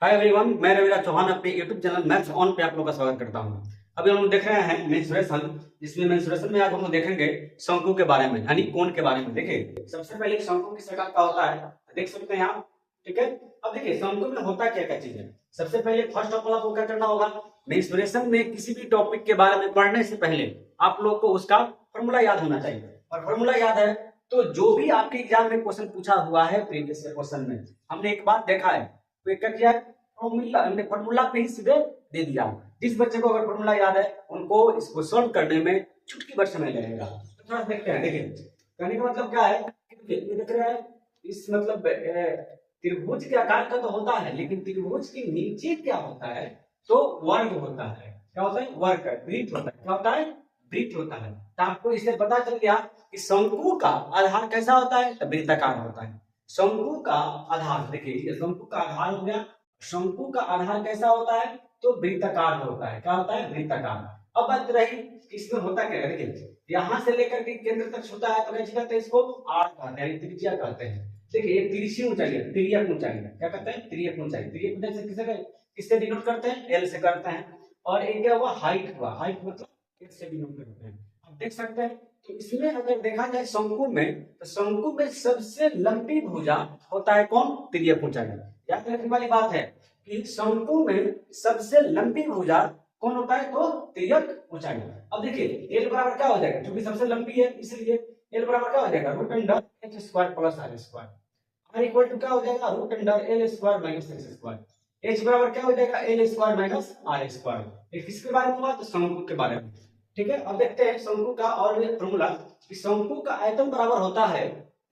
Hi everyone, मैं रविराज चौहान अपने YouTube channel maths on पे आप लोग का स्वागत करता हूं। अभी हम लोग देख रहे हैं मेंसुरेशन, जिसमें मेंसुरेशन में आज हम लोग देखेंगे शंकु के बारे में, यानी कोण के बारे में। देखिए, सबसे पहले शंकु किस प्रकार का होता है देख सकते हैं आप। ठीक है, अब देखिए शंकु में होता क्या क्या चीज है। सबसे पहले फर्स्ट ऑफ ऑल आपको क्या करना होगा, मेंसुरेशन में किसी भी टॉपिक के बारे में पढ़ने से पहले आप लोग को उसका फॉर्मूला याद होना चाहिए। और फॉर्मूला याद है तो जो भी आपके एग्जाम में क्वेश्चन पूछा हुआ है प्रीवियस क्वेश्चन में, हमने एक बात देखा है तो क्या किया, फॉर्मूला हमने फॉर्मूला पे ही सीधे दे दिया। जिस बच्चे को अगर फॉर्मूला याद है उनको इसको सॉल्व करने में चुटकी भर समय लगेगा। तो थोड़ा देखते हैं। देखिए, कहने का मतलब क्या है, ये देख रहे हैं, इस मतलब त्रिभुज के आकार का तो होता है, लेकिन त्रिभुज के नीचे क्या होता है, तो वर्ग होता है। क्या होता है, वर्ग, वृत्त होता है। क्या होता है, वृत्त होता है। तो आपको इससे पता चल गया कि शंकु का आधार कैसा होता है, तो वृत्ताकार होता है। शंकु का आधार, देखिए शंकु का आधार हो गया। शंकु का आधार कैसा होता है, तो वृत्ताकार होता है। क्या होता है, वृत्ताकार। अब बात रही इसमें होता क्या है, देखिए यहां से लेकर के केंद्र तक होता है तो कैसे कहते हैं, इसको आर कहते हैं, त्रिज्या कहते हैं। देखिए ये तिरछी ऊंचाई है, तिर्यक ऊंचाई है। क्या कहते हैं, तिर्यक ऊंचाई। तिर्यक ऊंचाई से किससे डिनोट करते हैं, एल से करते हैं। और एक क्या हुआ, हाइट हुआ। हाइट मतलब एल से डिनोट करते हैं। अब देख सकते हैं, तो इसमें अगर देखा जाए शंकु में, तो शंकु में सबसे लंबी भुजा होता है कौन, तिर्यक ऊंचाई। याद रखने वाली बात है कि शंकु में सबसे लंबी भुजा कौन होता है, तो तिर्यक ऊंचाई। अब देखिए एल बराबर क्या हो जाएगा, क्योंकि सबसे लंबी है इसलिए एल बराबर क्या हो जाएगा, root under H square plus R square. R equal to क्या हो जाएगा, root under L square minus X square. H बराबर क्या हो जाएगा, L square minus R square. ये किसके बारे में हुआ, तो शंकु के बारे में। ठीक है, अब देखते हैं शंकु का और फॉर्मूला कि शंकु का आयतन बराबर होता है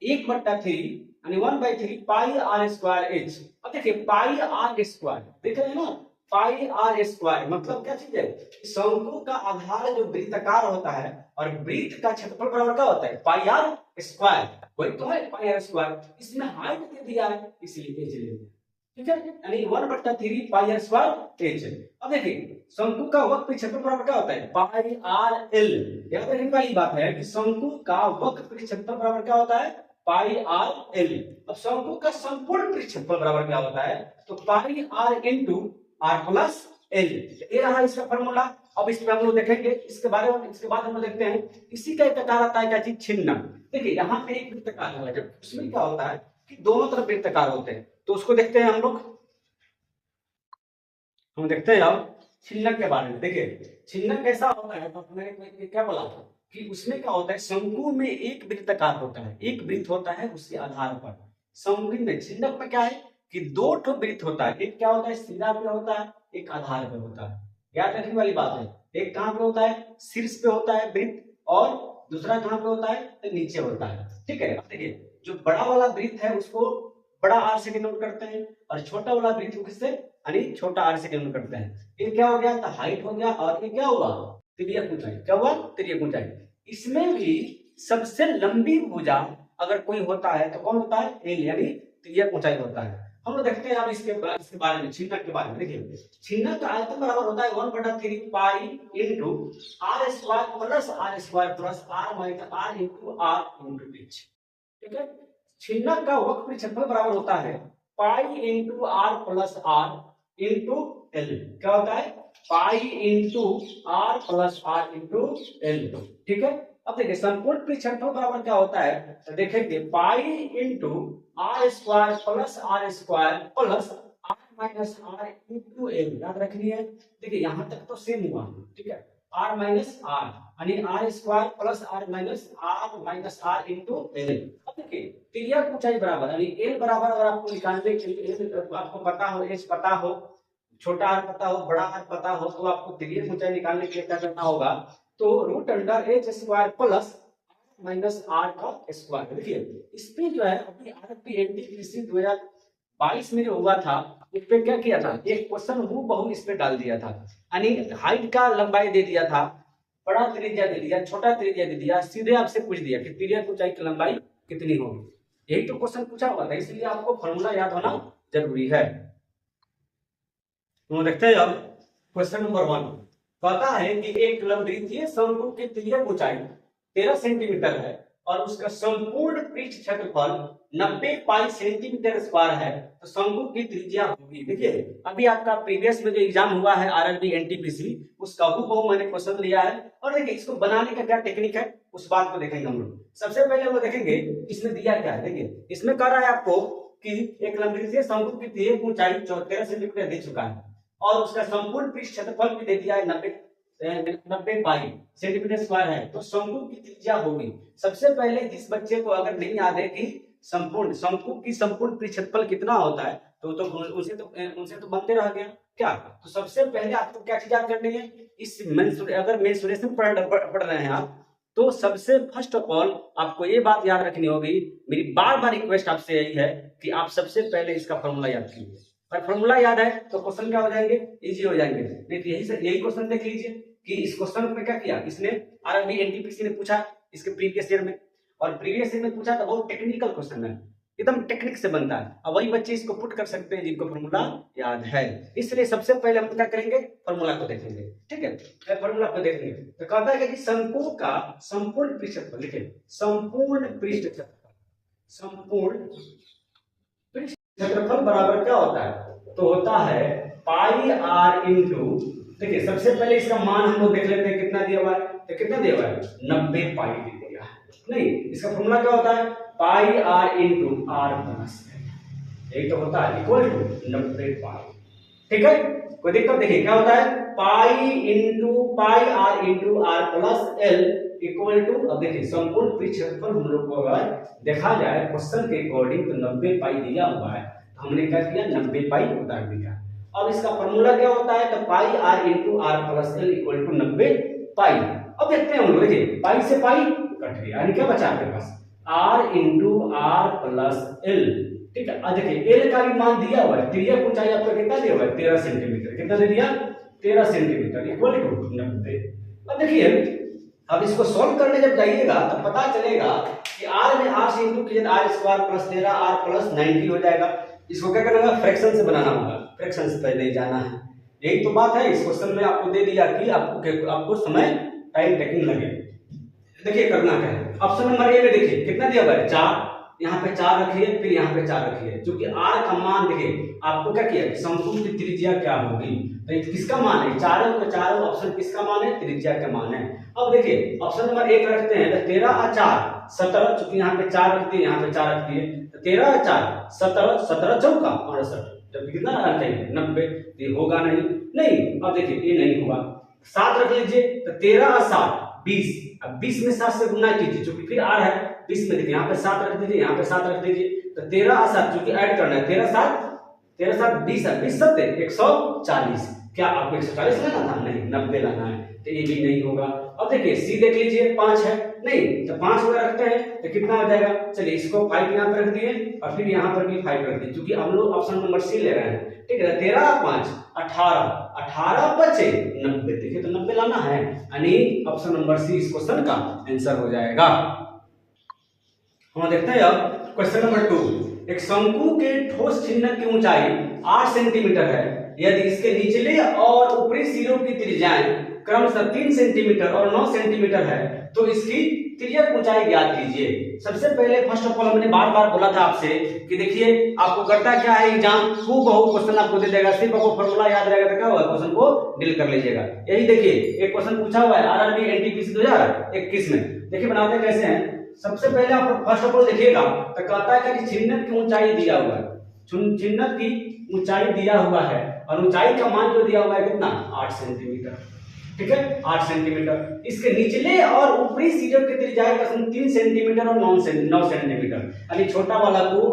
1/3 यानी 1/3 पाई आर स्क्वायर एच। अब देखिए पाई आर स्क्वायर देख रहे हैं ना, पाई आर स्क्वायर मतलब क्या चीज है, शंकु का आधार जो वृत्ताकार होता है और वृत्त का क्षेत्रफल बराबर क्या होता है, पाई आर स्क्वायर। वही तो है पाई आर स्क्वायर। इसमें हाइट दे दिया है इसलिए एच ले लिया। ठीक है, यानी 1/3 पाई आर स्क्वायर एच। अब देखिए शंकु का वक्र क्षेत्रफल बराबर क्या होता है, पाई आर एल। याद रखने वाली बात है कि शंकु का वक्र क्षेत्रफल बराबर क्या होता है, पाई आर एल। अब शंकु का संपूर्ण क्षेत्रफल बराबर क्या होता है, तो pi are into are plus l. ये रहा इसका फॉर्मूला। अब इस पे हम लोग देखेंगे इसके बारे में, इसके बाद हम लोग देखते हैं इसी का एक आकार आता है क्या चीज, छिन्नक। देखिए यहाँ पे एक वृत्ताकार है, जब उसमें क्या होता है कि दोनों तरफ वृत्ताकार होते हैं, तो उसको देखते हैं हम लोग। हम देखते हैं अब छिन्नक के बारे में। देखिए छिन्नक कैसा होता है, तो मैंने क्या बोला था कि उसमें क्या होता है, शंकु में एक वृत्ताकार होता है, एक वृत्त होता है उसके आधार पर। शंकु में, छिन्नक में क्या है कि दो ठो वृत्त होता है, एक क्या होता है सिरा पे होता है, एक आधार पे होता है। याद रखने वाली बात है, एक कहां पे होता है, शीर्ष पे होता है वृत्त, और दूसरा कहां पे होता है, तो नीचे होता है। ठीक है, अब देखिए जो बड़ा वाला वृत्त है उसको बड़ा आर से डिनोट करते हैं, और छोटा वाला वृत्त को किससे, यानी छोटा आर से डिनोट करते हैं। ये क्या हो गया, तो हाइट हो गया, और ये क्या हुआ, तिर्यक ऊंचाई। क्या हुआ, तिर्यक ऊंचाई। इसमें भी सबसे लंबी भुजा अगर कोई होता है तो कौन होता है, एल, यानी तिर्यक ऊंचाई होता है। हम लोग देखते हैं अब इसके बारे में, छिन्नक के बारे में। देखिए छिन्नक का आयतन बराबर होता है 1/3 pi into R square plus R square plus R minus R into R into H. ठीक है, छिन्नक का वक्र क्षेत्रफल बराबर होता है pi into are plus R into L. क्या होता है, pi into are plus R into L. ठीक है, अब देखिए संपूर्ण क्षेत्रफल बराबर क्या होता है, तो देखेंगे pi into R square plus R square plus R minus R into L. याद रखनी है। देखिए यहां तक तो सेम हुआ। ठीक है, आर माइनस आर यानी R square plus R minus R into L. अब देखिए तिर्यक ऊंचाई बराबर यानी एल बराबर, अगर आपको निकालने के लिए आपको पता हो, एच पता हो, छोटा आर पता हो, बड़ा आर पता हो, तो आपको तिर्यक ऊंचाई निकालने के लिए क्या करना होगा, तो root under H square plus minus R का स्क्वायर। देखिए इसमें जो है अभी आरपीएनटीपीसी 2022 में जो हुआ था, उस पे क्या किया था, एक क्वेश्चन हूबहू इस पे डाल दिया था, यानी हाइट का लंबाई दे दिया था, बड़ा त्रिज्या दे दिया, छोटा त्रिज्या दे दिया, सीधे आपसे पूछ दिया कि तिर्यक ऊंचाई की लंबाई कितनी होगी। यही तो क्वेश्चन पूछा हुआ था, इसलिए आपको फॉर्मूला याद होना जरूरी है। तो देखते हैं अब क्वेश्चन नंबर 1। पता है कि एक लंबवृत्तीय शंकु की तिर्यक ऊंचाई 13 सेंटीमीटर है और उसका संपूर्ण पृष्ठ क्षेत्रफल 90 पाई सेंटीमीटर स्क्वायर है, तो शंकु की त्रिज्या होगी। देखिए अभी आपका प्रीवियस में जो एग्जाम हुआ है आरआरबी एनटीपीसी, उसका हूबहू मैंने क्वेश्चन लिया है। और देखिए इसको बनाने का क्या टेक्निक है उस बात को देखेंगे हम लोग। सबसे पहले हम लोग देखेंगे इसमें दिया क्या है। देखिए इसमें कह रहा है आपको कि एक लंबी शंकु की त्रिज्या ऊंचाई 13 सेंटीमीटर दे चुका है और उसका संपूर्ण पृष्ठ क्षेत्रफल भी दे दिया है 90 पाई सेंटीमीटर स्क्वायर है, तो शंकु की त्रिज्या होगी। सबसे पहले जिस बच्चे को अगर नहीं याद है कि संपूर्ण शंकु की संपूर्ण पृष्ठ क्षेत्रफल कितना होता है तो उनसे तो बनते रह गया क्या। तो सबसे पहले आपको क्या चीज याद करनी है, इस अगर मेंसुरेशन पढ़ रहे हैं आप, तो सबसे फर्स्ट ऑफ ऑल आपको ये बात याद रखनी होगी। मेरी बार बार रिक्वेस्ट आपसे यही है कि आप सबसे पहले इसका फॉर्मूला याद कीजिए। अगर फॉर्मूला याद है तो क्वेश्चन क्या हो जाएंगे, इजी हो जाएंगे। नहीं तो यही क्वेश्चन देख लीजिए कि इस क्वेश्चन में क्या किया, इसने आरआरबी एनटीपीसी ने पूछा इसके प्रीवियस ईयर में, और प्रीवियस ईयर में पूछा तो बहुत टेक्निकल क्वेश्चन है, एकदम टेक्निक से बनता है। अब वही बच्चे इसको पुट कर सकते हैं जिनको फॉर्मूला याद है। इसलिए सबसे पहले हम क्या करेंगे, फॉर्मूला को देखेंगे। ठीक है, फॉर्मूला को देखेंगे तो कहता है कि शंकु का संपूर्ण पृष्ठ क्षेत्रफल, लिखिए संपूर्ण पृष्ठ क्षेत्रफल, संपूर्ण क्षेत्रफल बराबर क्या होता है, तो होता है पाई आर इंटू, देखिए सबसे पहले इसका मान हम लोग देख लेते हैं कितना दिया हुआ है, तो कितना दिया हुआ है 90 पाई दिया है। नहीं, इसका फॉर्मूला क्या होता है, पाई आर इंटू आर प्लस यही तो होता है इक्वल टू 90 पाई। ठीक है, कोई दिक्कत, देखिए क्या होता है pi into pi are into are plus L equal to, अब देखिए संपूर्ण पृष्ठ क्षेत्रफल हम लोग को अगर देखा जाए क्वेश्चन के अकॉर्डिंग तो 90 पाई दिया हुआ है, तो हमने क्या किया 90 पाई उतार दिया। अब इसका फॉर्मूला क्या होता है, तो pi are into are plus L equal to 90 pi. अब देखते हैं हम लोग, देखिए पाई से पाई कट गया, यानी क्या बचा आपके पास r into are plus l. ठीक है, देखिए एल का भी मान दिया हुआ है, त्रिज्या ऊंचाई आपको कितना दिया हुआ है 13 सेंटीमीटर, कितना दे दिया 13 सेंटीमीटर इक्वल टू 90। अब देखिए अब इसको सॉल्व करने जब जाइएगा तो पता चलेगा कि आर में आर से इंटू कीजिए R square plus 13 R plus 90 हो जाएगा। इसको क्या करना होगा, फ्रैक्शन से बनाना होगा, फ्रैक्शन से पहले जाना है। यही तो बात है, इस क्वेश्चन में आपको दे दिया कि आपको समय टाइम टेकिंग लगे। देखिए करना क्या है, ऑप्शन नंबर ए में देखिए कितना दिया हुआ है 4, यहाँ पे 4 रखिए, फिर यहाँ पे 4 रखिए, क्योंकि आर का मान देखिए आपको क्या किया शंकु की त्रिज्या क्या होगी, तो किसका मान है, चारों के चारों ऑप्शन किसका मान है, त्रिज्या का मान है। अब देखिए ऑप्शन नंबर 1 रखते हैं तो 13 और 4 17, चूंकि यहाँ पे 4 रख दिए यहाँ पे 4 रख दिए, तो 13 और 4 17, 17 चौका 68, जब कितना आना चाहिए 90, ये होगा नहीं। अब देखिए ये नहीं होगा, 7 रख लीजिए तो 13 और 7 20, अब 20 में 7 से गुना कीजिए, चूंकि फिर आर है 20 में, देखिए यहाँ पे 7 रख दीजिए, यहाँ पे 7 रख दीजिए, तो 13 और 7 चूंकि ऐड करना है 13 7 20 है, 20 7 140। क्या आपको 140 लाना था, नहीं 90 लाना है, तो ये भी नहीं होगा। अब देखिए सी देख लीजिए 5 है, नहीं तो 5 वगैरह रखते हैं तो कितना हो जाएगा, चलिए इसको 5 यहाँ पे रख दिए और फिर यहाँ पर भी 5 रख दिए, क्योंकि हम लोग ऑप्शन नंबर सी ले रहे हैं। ठीक है, 13 5 18 बचे 90, देखिए तो 90 लाना है, यानी ऑप्शन नंबर सी इस क्वेश्चन का आंसर हो जाएगा। हम देखते हैं अब क्वेश्चन नंबर 2, एक शंकु के ठोस चिन्ह की ऊंचाई 8 सेंटीमीटर है, यदि इसके निचले और ऊपरी सिरों की त्रिज्याएं क्रमशः 3 सेंटीमीटर और 9 सेंटीमीटर है, तो इसकी त्रिज्या ऊंचाई ज्ञात कीजिए। सबसे पहले फर्स्ट ऑफ ऑल हमने बार बार बोला था आपसे कि देखिए आपको करता क्या है, एग्जाम हूबहू क्वेश्चन आपको दे देगा, सिर्फ आपको फॉर्मूला याद रहेगा तो क्या होगा, क्वेश्चन को डील कर लीजिएगा। यही देखिए एक क्वेश्चन पूछा हुआ है आरआरबी एनटीपीसी 2021 में, देखिए बनाते कैसे हैं। सबसे पहले आप फर्स्ट ऑफ ऑल देखिएगा तो कहता है कि चिन्ह की ऊंचाई दिया हुआ है, चिन्ह की ऊंचाई दिया हुआ है और ऊंचाई का मान जो दिया हुआ है कितना 8 सेंटीमीटर। ठीक है, 8 सेंटीमीटर, इसके निचले और ऊपरी सिरों की त्रिज्या 3 सेंटीमीटर और 9 सेंटीमीटर, यानी छोटा वाला को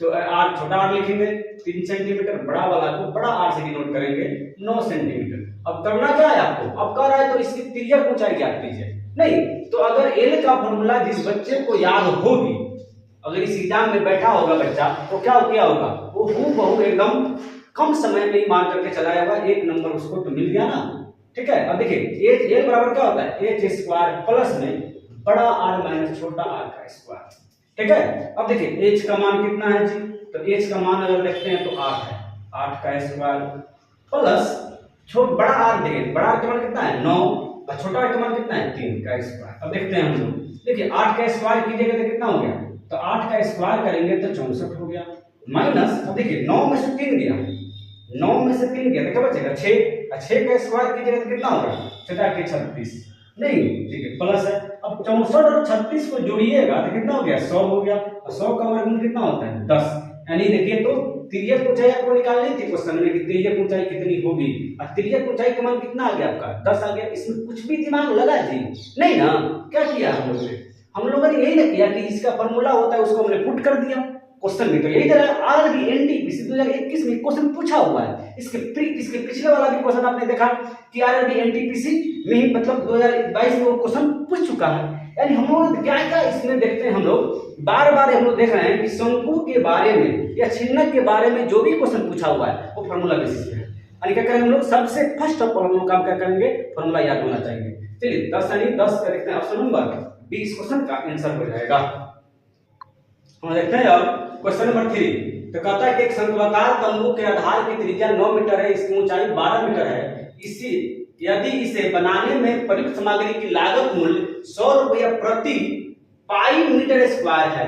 तो आर छोटा आर लिखेंगे 3 सेंटीमीटर, बड़ा वाला को बड़ा आर से डिनोट करेंगे 9 सेंटीमीटर। अब करना क्या है आपको, अब कर रहा है तो इसकी त्रिज्या ऊंचाई ज्ञात कीजिए। नहीं तो अगर एल का फॉर्मूला जिस बच्चे को याद होगी, अगर इस एग्जाम में बैठा होगा बच्चा तो क्या किया होगा, वो हूबहू एकदम कम समय में ही मार करके चलाया होगा, 1 नंबर उसको तो मिल गया ना। ठीक है, अब देखिए एच एल बराबर क्या होता है, एच स्क्वायर प्लस में बड़ा आर माइनस छोटा आर का स्क्वायर। ठीक है, अब देखिए एच का मान कितना है जी, तो एच का मान अगर देखते हैं तो 8 है, 8 का स्क्वायर प्लस बड़ा आर, देखिए बड़ा आर का मान कितना है 9 और छोटा आर का मान कितना है 3 का स्क्वायर। अब देखते हैं हम लोग, देखिए 8 का स्क्वायर कीजिएगा तो कितना हो गया, तो 8 का स्क्वायर करेंगे तो 64 हो गया, माइनस अब देखिए 9 में से 3 गया, 9 में से 3 गया तो क्या बचेगा 6, 6 का स्क्वायर कीजिएगा तो कितना होगा 6 के 36, नहीं ठीक है प्लस है। अब 64 और 36 को जोड़िएगा तो कितना हो गया 100 हो गया, और 100 का वर्गमूल कितना होता है 10। यानी देखिए तो तिर्यक ऊंचाई आपको निकालनी थी क्वेश्चन में कि तिर्यक ऊंचाई कितनी होगी, और तिर्यक ऊंचाई का मान कितना आ गया आपका 10 आ गया। इसमें कुछ भी दिमाग लगा जी नहीं ना, क्या किया हम लोगों ने यही ना किया कि इसका फॉर्मूला होता है उसको हमने पुट कर दिया क्वेश्चन में, तो यही तरह आरआरबी एनटीपीसी 2021 में क्वेश्चन पूछा हुआ है। इसके पिछले वाला भी क्वेश्चन आपने देखा कि आरआरबी एनटीपीसी में ही मतलब 2022 में वो क्वेश्चन पूछ चुका है। यानी हम लोग क्या क्या इसमें देखते हैं, हम लोग बार बार हम लोग देख रहे हैं कि शंकु के बारे में या छिन्नक के बारे में जो भी क्वेश्चन पूछा हुआ है वो फॉर्मूला बेसिस पे है। यानी क्या करेंगे हम लोग सबसे फर्स्ट ऑफ ऑल हम लोग काम क्या करेंगे, फॉर्मूला याद होना चाहिए। चलिए 10 यानी 10 का देखते हैं ऑप्शन नंबर बी इस क्वेश्चन का आंसर हो जाएगा। हम देखते हैं अब क्वेश्चन नंबर 3, तो कहता है कि एक शंक्वाकार तंबू के आधार की त्रिज्या 9 मीटर है, इसकी ऊंचाई 12 मीटर है, इसी यदि इसे बनाने में प्रयुक्त सामग्री की लागत मूल्य 100 रुपया प्रति पाई मीटर स्क्वायर है।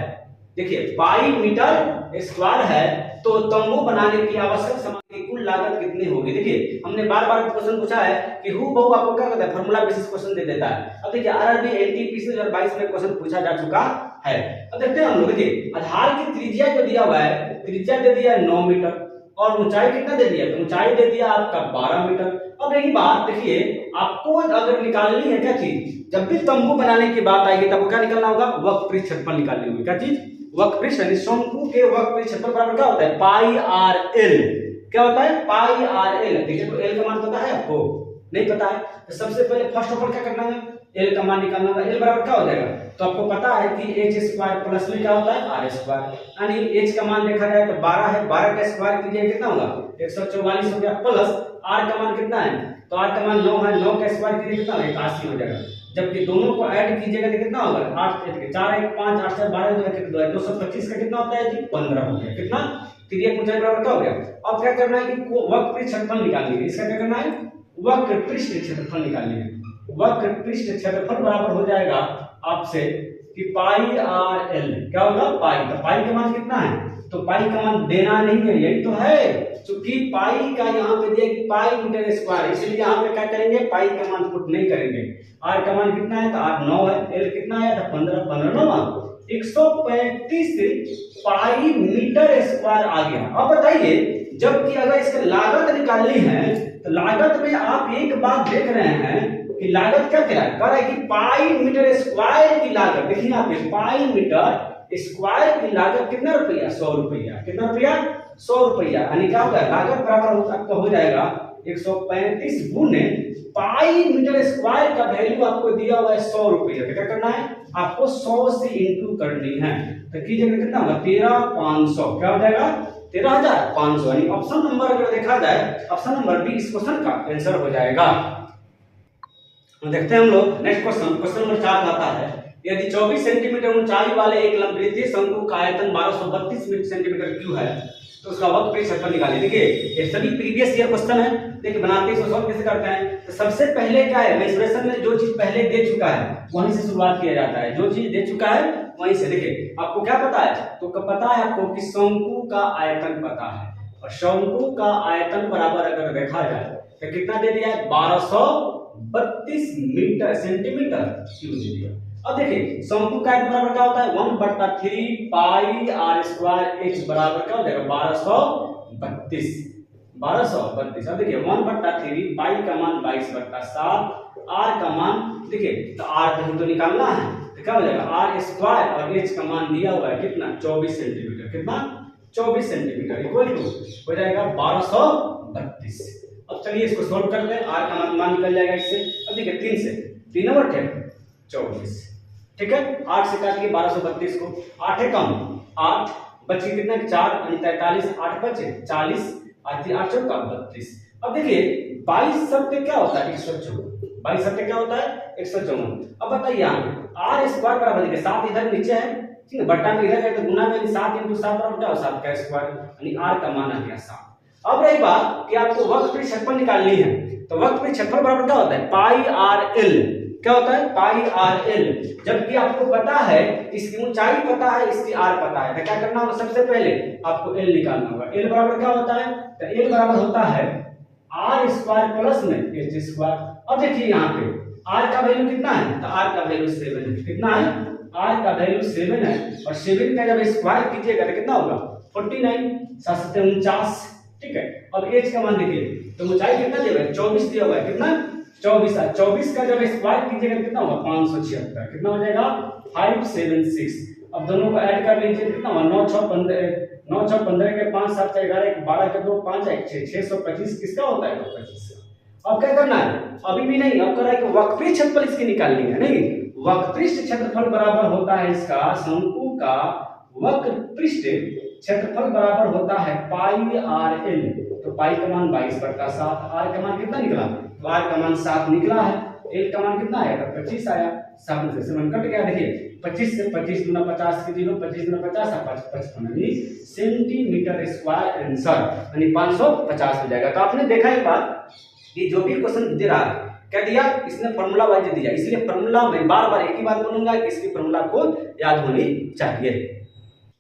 देखिए पाई मीटर स्क्वायर है तो तंबू बनाने की आवश्यक सामग्री की कुल लागत कितनी होगी। देखिए हमने बार बार क्वेश्चन पूछा है कि हु बहु आपको क्या कहता है फॉर्मूला बेसिस क्वेश्चन दे देता है। अब देखिए आरआरबी एनटीपीसी 2022 में क्वेश्चन पूछा जा चुका है। अब देखते हैं हम लोग, देखिए आधार की त्रिज्या जो दिया हुआ है, त्रिज्या दे दिया है 9 मीटर और ऊंचाई कितना दे दिया, तो ऊंचाई दे दिया आपका 12 मीटर। अब यही बात देखिए आपको अगर निकालनी है क्या चीज, जब भी तंबू बनाने की बात आएगी तब क्या निकालना होगा, वक्र क्षेत्रफल निकालनी होगी। क्या चीज, वक्र यानी शंकु के वक्र क्षेत्रफल बराबर क्या होता है पाई आर एल। क्या होता है पाई आर एल। देखिए तो एल का मान पता है आपको, नहीं पता है तो सबसे पहले फर्स्ट ऑफ ऑल क्या करना है, एल का मान निकालना होगा। एल बराबर क्या हो जाएगा, तो आपको पता है कि एच स्क्वायर प्लस में क्या होता है आर स्क्वायर, यानी एच का मान देखा जाए तो 12 है, 12 का स्क्वायर कीजिए कितना होगा 144 हो गया, प्लस आर का मान कितना है, तो आर का मान 9 है, 9 का स्क्वायर कीजिए कितना होगा 81 हो जाएगा। जबकि दोनों को ऐड कीजिएगा तो कितना होगा 8 4 1 5 8 4 12 2 225 का कितना होता है जी 15 हो गया। कितना, तिर्यक ऊंचाई बराबर क्या हो गया। अब क्या करना है कि वक्र क्षेत्रफल निकालनी है। इसका क्या करना है, वक्र पृष्ठ क्षेत्रफल निकालनी है। वक्र पृष्ठ क्षेत्रफल बराबर हो जाएगा आपसे कि पाई आर एल। क्या होगा पाई, तो पाई का मान कितना है, तो पाई का मान देना नहीं है, यही तो है क्योंकि पाई का यहाँ पे दिया कि पाई मीटर स्क्वायर, इसलिए यहाँ पे क्या करेंगे पाई का मान पुट नहीं करेंगे। आर का मान कितना है, तो आर 9 है, एल कितना है तो 15 15 9 135 पाई मीटर स्क्वायर आ गया। अब बताइए जबकि अगर इसका लागत निकालनी है तो लागत में आप एक बात देख रहे हैं कि लागत क्या कह रहा है कि पाई मीटर स्क्वायर की लागत, देखिए यहाँ पे पाई मीटर स्क्वायर की लागत कितना रुपया 100 रुपया, कितना रुपया 100 रुपया। यानी क्या होगा लागत बराबर आपका हो जाएगा 135 गुने पाई मीटर स्क्वायर का वैल्यू आपको दिया हुआ है 100 रुपया। क्या करना है आपको 100 से इंटू करनी है, तो कीजिएगा कितना होगा 13500। क्या हो जाएगा 13500। यानी ऑप्शन नंबर अगर देखा जाए ऑप्शन नंबर बी इस क्वेश्चन का आंसर हो जाएगा। देखते हैं हम लोग नेक्स्ट क्वेश्चन, क्वेश्चन नंबर 4 आता है यदि 24 सेंटीमीटर ऊंचाई वाले एक लंबवृत्तीय शंकु का आयतन 1232 सेंटीमीटर क्यूब है तो उसका वक्र क्षेत्रफल निकालिए। देखिए ये सभी प्रीवियस ईयर क्वेश्चन है, देखिए बनाते हैं सॉल्व कैसे करते हैं। तो सबसे पहले क्या है मेंसुरेशन में जो चीज पहले दे चुका है वहीं से शुरुआत किया जाता है, जो चीज दे चुका है वहीं से। देखिए आपको क्या पता है, तो पता है आपको कि शंकु का आयतन पता है, और शंकु का आयतन बराबर अगर देखा जाए तो कितना दे दिया है 1232 मीटर सेंटीमीटर क्यूब दे दिया। अब देखिए शंकु का आयतन बराबर क्या होता है 1/3 पाई आर स्क्वायर एच बराबर क्या हो जाएगा 1232। अब देखिए 1/3 पाई का मान 22/7, आर का मान देखिए तो आर कहीं तो निकालना है तो क्या हो जाएगा आर स्क्वायर और एच का मान दिया हुआ है कितना 24 सेंटीमीटर, कितना 24 सेंटीमीटर इक्वल टू हो जाएगा 1232। अब चलिए इसको सॉल्व करते हैं, आर का मान निकल जाएगा इससे। अब देखिए 3 से 3 नंबर 24, ठीक है 8 से काटिए 1232 को, 8 है कम 8 बचे कितना 4 यानी 43, 8 बचे 40 8 चौका 32। अब देखिए 22 सत्य क्या होता है 154, 22 सत्य क्या होता है 154। अब बताइए यहाँ आर स्क्वायर बराबर देखिए 7 इधर नीचे है, ठीक है बट्टा में इधर है तो गुना में 7 × 7 बराबर क्या हो 7 का स्क्वायर, यानी आर का मान आ गया 7। अब रही बात कि आपको वक्र क्षेत्रफल निकालनी है, तो वक्र क्षेत्रफल बराबर क्या होता है पाई आर एल। क्या होता है पाई आर एल। जबकि आपको पता है इसकी ऊंचाई पता है, इसकी आर पता है, तो क्या करना होगा सबसे पहले आपको एल निकालना होगा। एल बराबर क्या होता है, तो एल बराबर होता है आर स्क्वायर प्लस में एच स्क्वायर। अब देखिए यहाँ पे आर का वैल्यू कितना है, तो आर का वैल्यू 7 है। कितना है, आर का वैल्यू 7 है, और 7 का जब स्क्वायर कीजिएगा तो कितना होगा 49, 749। ठीक है, अब एच का मान देखिए, तो ऊंचाई कितना दिया है 24 दिया हुआ है, कितना 24 है। 24 का जब स्क्वायर कीजिएगा तो कितना होगा 576, कितना हो जाएगा 576। अब दोनों को ऐड कर लीजिए, कितना हुआ 9 6 15, 9 6 15 के 5 7 11 12 के 2 5 1 6, 625 किसका होता है 25 का। अब क्या करना है, अभी भी नहीं, अब कर रहा है कि वक्रपृष्ठ क्षेत्रफल इसकी निकालनी है। नहीं, वक्रपृष्ठ क्षेत्रफल बराबर होता है इसका, शंकु का वक्रपृष्ठ क्षेत्रफल बराबर होता है पाई आर एल। तो पाई का मान 22/7, आर का मान कितना निकला, तो आर का मान 7 निकला है, एल का मान कितना आया, 25 आया। 7 से 7 कट गया, देखिए 25 से 25 गुना 50 के 0, 25 गुना 50 55 यानी सेंटीमीटर स्क्वायर आंसर यानी 550 हो जाएगा। तो आपने देखा एक बात कि जो भी क्वेश्चन दे रहा है क्या दिया, इसने फॉर्मूला वाइज दिया, इसलिए फॉर्मूला में बार बार एक ही बात बोलूंगा कि इसकी फॉर्मूला को याद होनी चाहिए।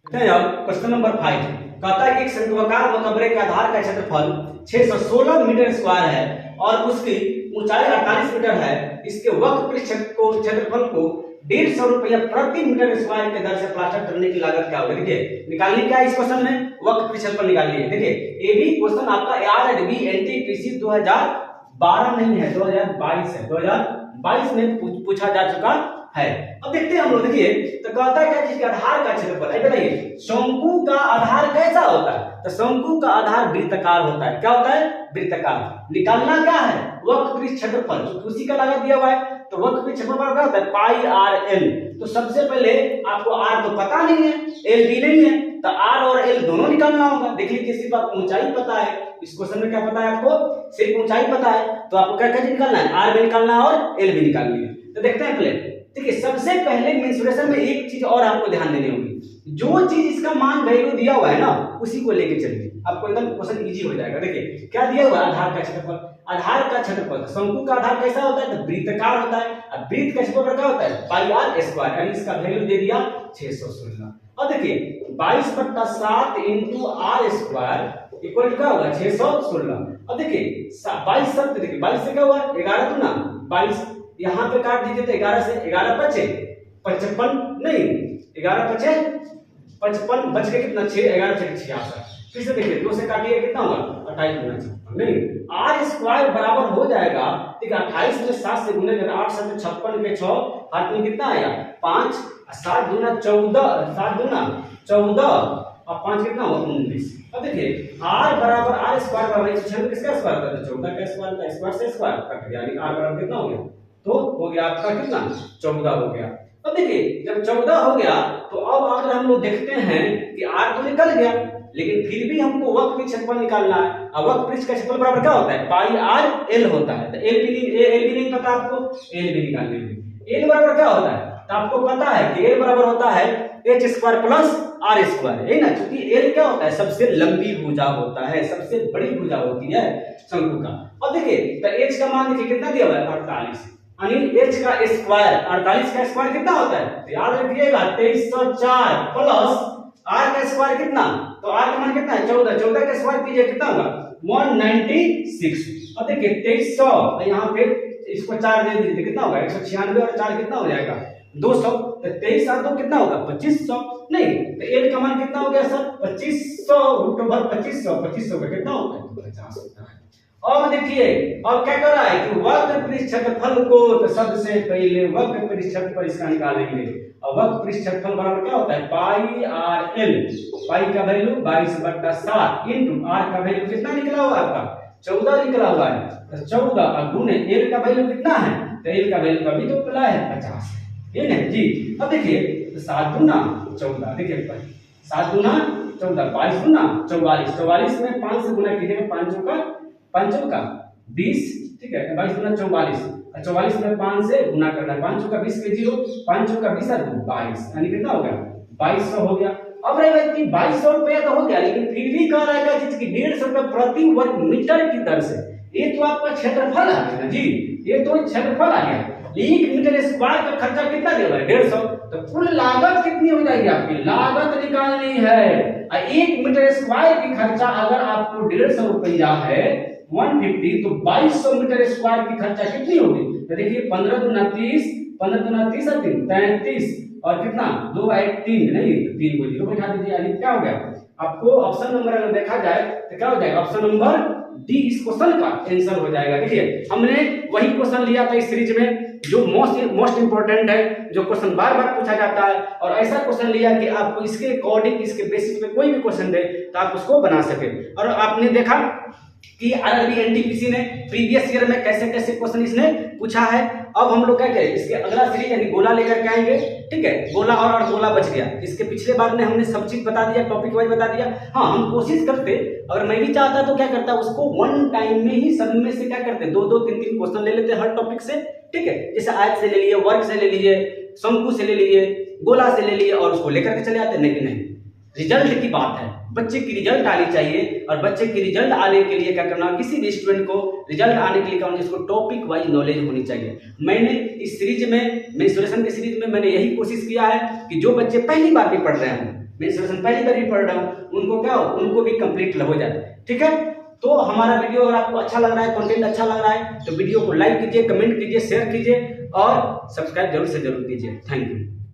क्वेश्चन नंबर 5 कहता है कि एक शंक्वाकार मकबरे के आधार का क्षेत्रफल 616 मीटर स्क्वायर है और उसकी ऊंचाई 48 मीटर है। इसके वक्रपृष्ठ क्षेत्रफल को 150 रुपया प्रति मीटर स्क्वायर के दर से प्लास्टर करने की लागत क्या होगी। देखिए निकालनी क्या है इस क्वेश्चन में, वक्रपृष्ठ क्षेत्रफल निकालनी है। देखिए ये भी क्वेश्चन आपका आरआरबी एनटीपीसी 2012 नहीं है, 2022 है, 2022 में पूछा जा चुका है। अब देखते हैं हम लोग, देखिए तो कहता है क्या चीज का आधार का क्षेत्रफल है, बताइए शंकु का आधार कैसा होता है, तो शंकु का आधार वृत्ताकार होता है। क्या होता है, वृत्ताकार। निकालना क्या है, वक्रपृष्ठ क्षेत्रफल, तो उसी का लागत दिया हुआ है। तो वक्रपृष्ठ क्षेत्रफल क्या होता है पाई आर एल। तो सबसे पहले आपको आर तो पता नहीं है, एल भी नहीं है, तो आर और एल दोनों निकालना होगा। देख लीजिए सिर्फ आपको ऊंचाई पता है, इस क्वेश्चन में क्या पता है आपको, सिर्फ ऊंचाई पता है, तो आपको क्या क्या निकालना है, आर भी निकालना है और एल भी निकालनी है। तो देखते हैं पहले, देखिए सबसे पहले मेंसुरेशन में एक चीज और आपको ध्यान देनी होगी, जो चीज इसका मान वैल्यू दिया हुआ है ना उसी को लेके चलिए, आपको एकदम क्वेश्चन इजी हो जाएगा। देखिए क्या दिया हुआ है, आधार का क्षेत्रफल, आधार का क्षेत्रफल, शंकु का आधार कैसा होता है, तो वृत्ताकार होता है, और वृत्त का क्षेत्रफल क्या होता है पाई आर स्क्वायर, यानी इसका वैल्यू दे दिया 616। अब देखिए 22/7 इंटू आर स्क्वायर इक्वल क्या होगा 616। अब देखिए 22 शब्द, देखिए 22 से क्या हुआ 11 दूना 22, यहाँ पे काट दीजिए तो 11 से 11 बचे 55, नहीं 11 बचे 55, बच गए कितना 6, 11 6 66। फिर से देखिए 2 से काटिए कितना होगा 28 गुना 56, नहीं आर स्क्वायर बराबर हो जाएगा, ठीक है 28 में 7 से गुने करना 8 7 56 के 6 हाथ में कितना आएगा 5, 7 दूना 14, 7 दूना 14 और 5 कितना होगा 19। अब देखिए r बराबर आर स्क्वायर बराबर 106 किसका स्क्वायर होता है 14 का स्क्वायर, का स्क्वायर से स्क्वायर कट गया, यानी r बराबर कितना हो गया, तो हो गया आपका कितना 14 हो गया। अब देखिए जब 14 हो गया तो अब अगर हम लोग देखते हैं कि r तो निकल गया, लेकिन फिर भी हमको वक्रपृष्ठ क्षेत्रफल निकालना है, और वक्रपृष्ठ का क्षेत्रफल बराबर क्या होता है पाई आर एल होता है। तो एल भी नहीं पता आपको, एल भी निकालने में, एल बराबर क्या होता है, तो आपको पता है कि एल बराबर होता है H square plus R square, है ना, क्योंकि एल क्या होता है सबसे लंबी भुजा होता है, सबसे बड़ी भुजा होती है शंकु का। अब देखिए तो एच का मान देखिए कितना दिया हुआ है 48, यानी एच का स्क्वायर 48 का स्क्वायर कितना होता है, तो याद रखिएगा 2304 प्लस आर का स्क्वायर कितना, तो आर का मान कितना है 14, 14 का स्क्वायर कीजिए कितना होगा 196। अब देखिए 2300 यहाँ पे इसको 4 दे दीजिए कितना होगा 196 और 4 कितना हो जाएगा 200, तो 23 और 2 कितना होगा 2500, नहीं तो एल का मान कितना हो गया सर 2500 रूट ओवर 2500, 2500 का कितना होता है 50 होता है। अब देखिए अब क्या कर रहा है कि वक्रपृष्ठ क्षेत्रफल को, तो सबसे पहले वक्रपृष्ठ क्षेत्रफल इसका निकालेंगे, और वक्रपृष्ठ क्षेत्रफल बराबर क्या होता है पाई आर एल, पाई का वैल्यू 22/7 इंटू आर का वैल्यू कितना निकला हुआ आपका 14 निकला हुआ है, तो 14 गुणे एल का वैल्यू कितना है, तो एल का वैल्यू कभी तो पता है 50 है ना जी। अब देखिए तो 7 दूना 14, देखिए 7 दूना 14, 22 दूना 44, 44 में 5 से गुना कीजिएगा 5 का 20, ठीक है 22 दूना 44, 44 में 5 से गुना करना है, 5 का 20 के 0, 5 का 20 और 22, यानी कितना हो गया 2200 हो गया। अब रहे व्यक्ति 2200 रुपया तो हो गया, लेकिन फिर भी कह रहा है कि 150 रुपये प्रति वर्ग मीटर की दर से, ये तो आपका क्षेत्रफल आ गया जी, ये तो क्षेत्रफल आ गया। 1 मीटर स्क्वायर का खर्चा कितना दिया हुआ है 150, तो कुल लागत कितनी हो जाएगी आपकी, लागत निकालनी है। 1 मीटर स्क्वायर की खर्चा अगर आपको 150 रुपया है 150, तो 2200 मीटर स्क्वायर की खर्चा कितनी होगी, तो देखिए 15 दूना 30, 15 दूना 30 और 3 33, और कितना 2 8 3 नहीं, तो 3 को 0 बैठा दीजिए, यानी क्या हो गया आपको ऑप्शन नंबर अगर देखा जाए तो क्या हो जाएगा, ऑप्शन नंबर डी इस क्वेश्चन का आंसर हो जाएगा। देखिए हमने वही क्वेश्चन लिया था इस सीरीज में जो मोस्ट इंपॉर्टेंट है, जो क्वेश्चन बार बार पूछा जाता है, और ऐसा क्वेश्चन लिया कि आपको इसके अकॉर्डिंग इसके बेसिस पे कोई भी क्वेश्चन दे तो आप उसको बना सके। और आपने देखा कि आरआरबी एनटीपीसी ने प्रीवियस ईयर में कैसे कैसे क्वेश्चन इसने पूछा है। अब हम लोग क्या करें, इसके अगला सीरीज यानी गोला लेकर के आएंगे, ठीक है, गोला और गोला बच गया। इसके पिछले बार में हमने सब चीज बता दिया, टॉपिक वाइज बता दिया। हाँ, हम कोशिश करते, अगर मैं भी चाहता तो क्या करता, उसको वन टाइम में ही सब में से क्या करते, 2 2 3 3 क्वेश्चन ले लेते हर टॉपिक से, ठीक है, जैसे आयत से ले लिए, वर्ग से ले लीजिए, शंकु से ले लीजिए, गोला से ले लिए, और उसको लेकर के चले आते। नहीं, रिजल्ट की बात है, बच्चे की रिजल्ट आनी चाहिए, और बच्चे की रिजल्ट आने के लिए क्या करना, किसी भी स्टूडेंट को रिजल्ट आने के लिए क्या होना, इसको टॉपिक वाइज नॉलेज होनी चाहिए। मैंने इस सीरीज में, मेंसुरेशन के सीरीज में मैंने यही कोशिश किया है कि जो बच्चे पहली बार भी पढ़ रहे हैं, मेंसुरेशन पहली बार भी पढ़ रहे हो, उनको क्या हो, उनको भी कंप्लीट हो जाए, ठीक है। तो हमारा वीडियो अगर आपको अच्छा लग रहा है, कंटेंट अच्छा लग रहा है, तो वीडियो को लाइक कीजिए, कमेंट कीजिए, शेयर कीजिए और सब्सक्राइब जरूर से जरूर कीजिए। Thank you.